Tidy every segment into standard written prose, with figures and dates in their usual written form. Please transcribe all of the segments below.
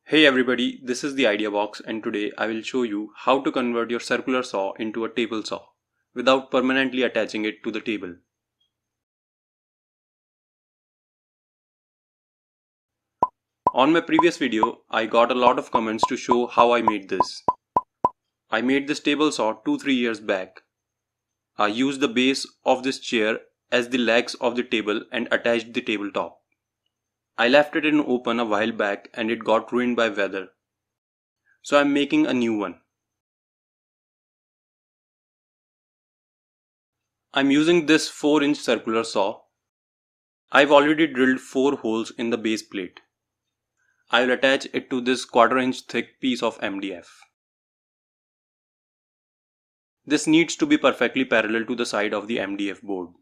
Hey everybody, this is the Idea Box and today I will show you how to convert your circular saw into a table saw without permanently attaching it to the table. On my previous video, I got a lot of comments to show how I made this. I made this table saw 2-3 years back. I used the base of this chair as the legs of the table and attached the tabletop. I left it in open a while back and it got ruined by weather. So I'm making a new one. I'm using this 4-inch circular saw. I've already drilled 4 holes in the base plate. I will attach it to this 1/4 inch thick piece of MDF. This needs to be perfectly parallel to the side of the MDF board.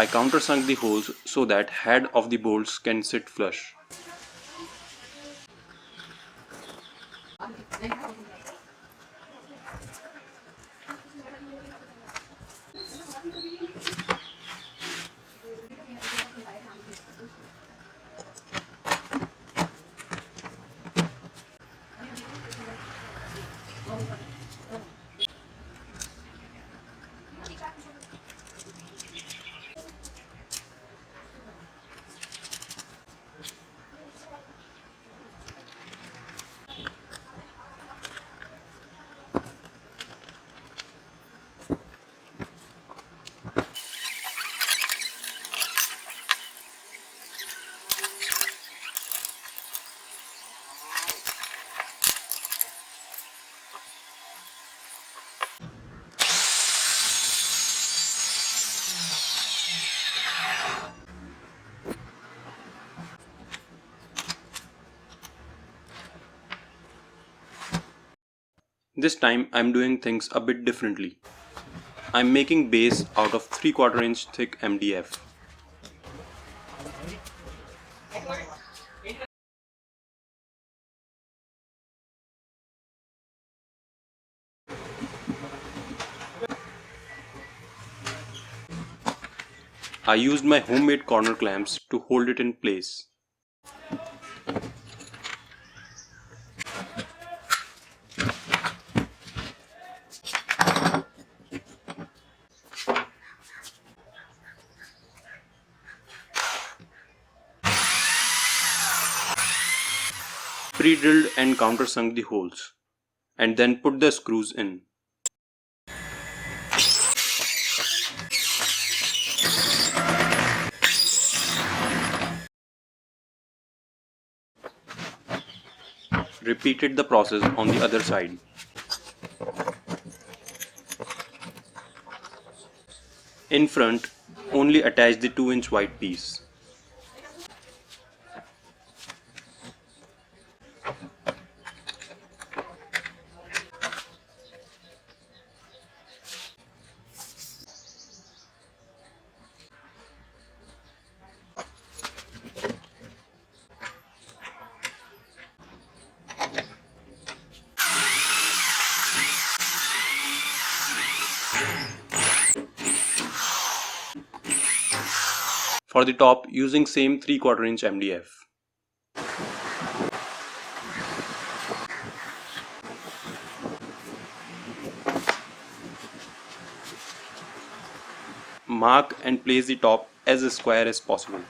I countersunk the holes so that head of the bolts can sit flush. This time I'm doing things a bit differently. I'm making base out of 3/4 inch thick MDF. I used my homemade corner clamps to hold it in place. Pre-drilled and countersunk the holes, and then put the screws in. Repeated the process on the other side. In front, only attach the 2-inch white piece. For the top, using same 3/4 inch MDF. Mark and place the top as square as possible.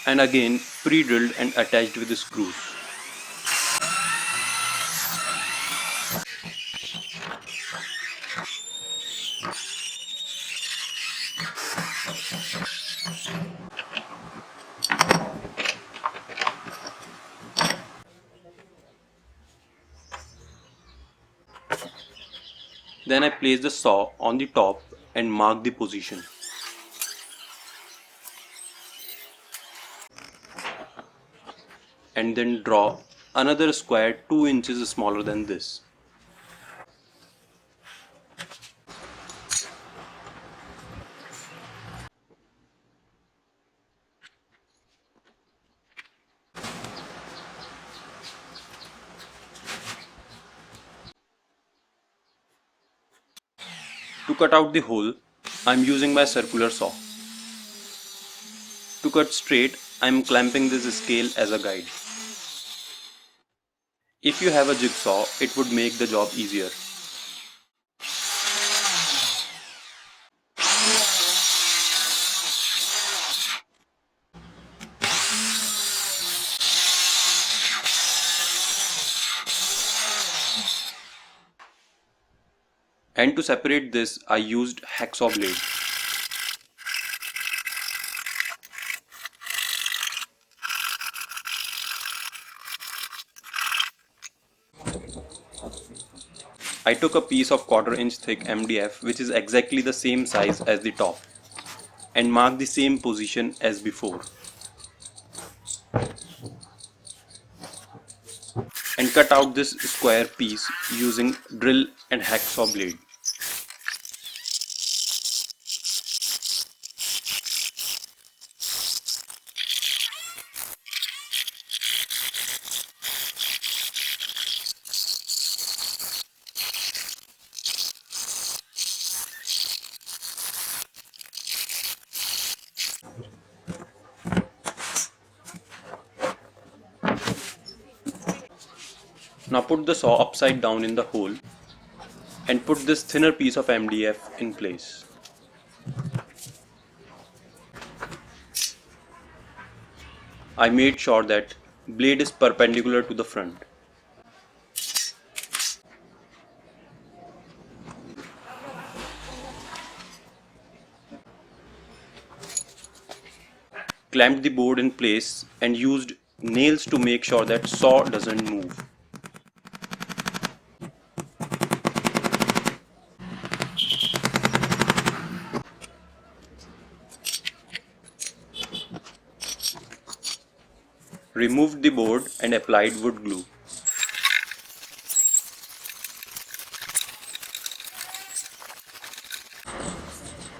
And again pre-drilled and attached with the screws. Then I place the saw on the top and mark the position. and then draw another square 2 inches smaller than this. To cut out the hole, I am using my circular saw. To cut straight, I am clamping this scale as a guide. If you have a jigsaw, it would make the job easier. And to separate this, I used hacksaw blade. I took a piece of 1/4 inch thick MDF, which is exactly the same size as the top, and marked the same position as before, and cut out this square piece using drill and hacksaw blade. Now put the saw upside down in the hole and put this thinner piece of MDF in place. I made sure that blade is perpendicular to the front. Clamped the board in place and used nails to make sure that saw doesn't move. Removed the board and applied wood glue.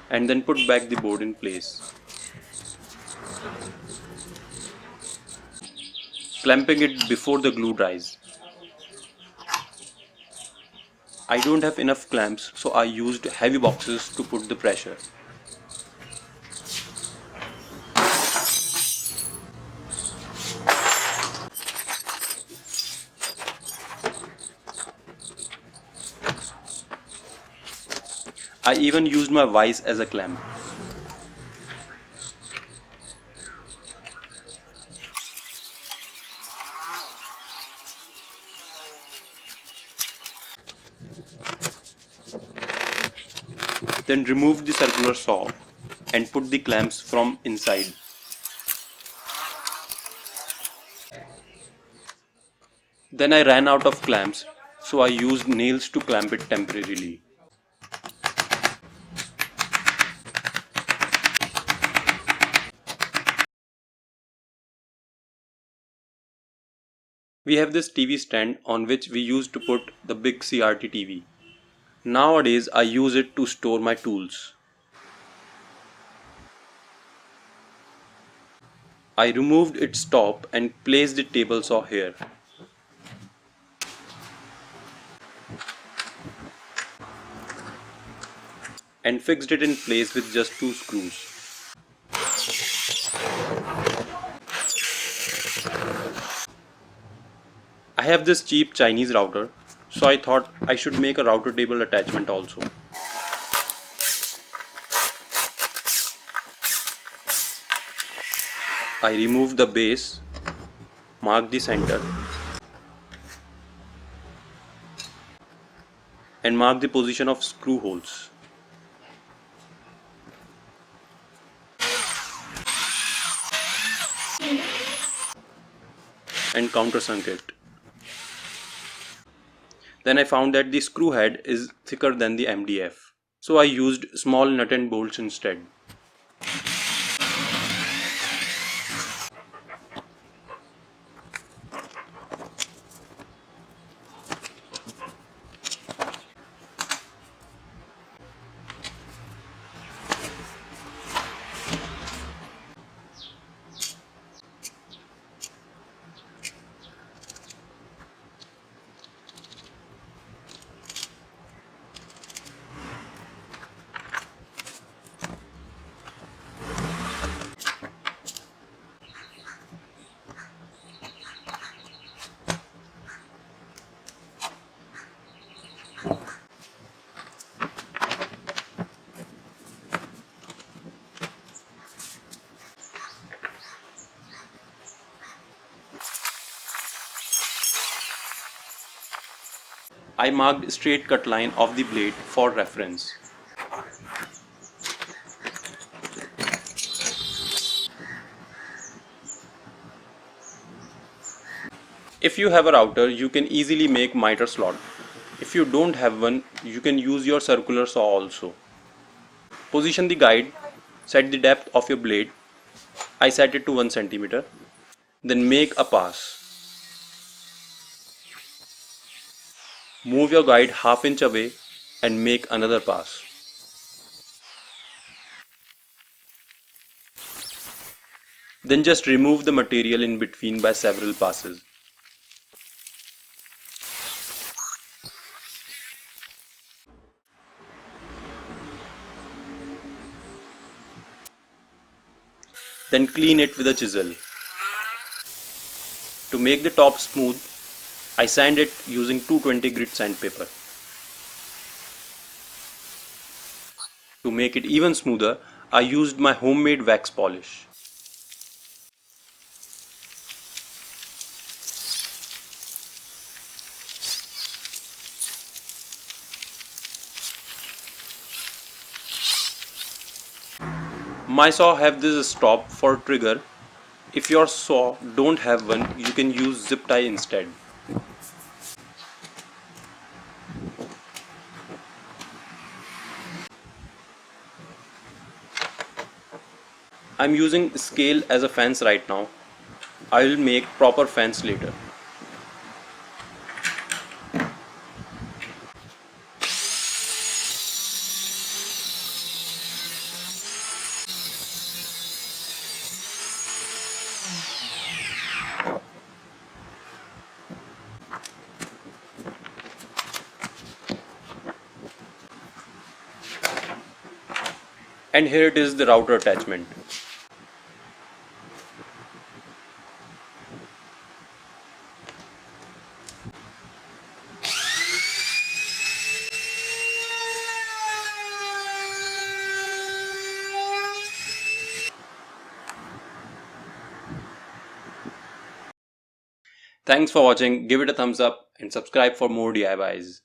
And then put back the board in place, clamping it before the glue dries. I don't have enough clamps, so I used heavy boxes to put the pressure. I even used my vise as a clamp. Then removed the circular saw and put the clamps from inside. Then I ran out of clamps, so I used nails to clamp it temporarily. We have this TV stand on which we used to put the big CRT TV. Nowadays I use it to store my tools. I removed its top and placed the table saw here. And fixed it in place with just 2 screws. I have this cheap Chinese router, so I thought I should make a router table attachment also. I removed the base, marked the center, and marked the position of screw holes. And countersunk it. Then I found that the screw head is thicker than the MDF, so I used small nut and bolts instead. I marked straight cut line of the blade for reference. If you have a router, you can easily make miter slot. If you don't have one, you can use your circular saw also. Position the guide, set the depth of your blade. I set it to 1 centimeter. Then make a pass. Move your guide half inch away and make another pass. Then just remove the material in between by several passes. Then clean it with a chisel. To make the top smooth, I sand it using 220 grit sandpaper. To make it even smoother, I used my homemade wax polish. My saw have this stop for trigger. If your saw don't have one, you can use zip tie instead. I'm using scale as a fence right now. I will make proper fence later. And here it is, the router attachment. Thanks for watching, give it a thumbs up and subscribe for more DIYs.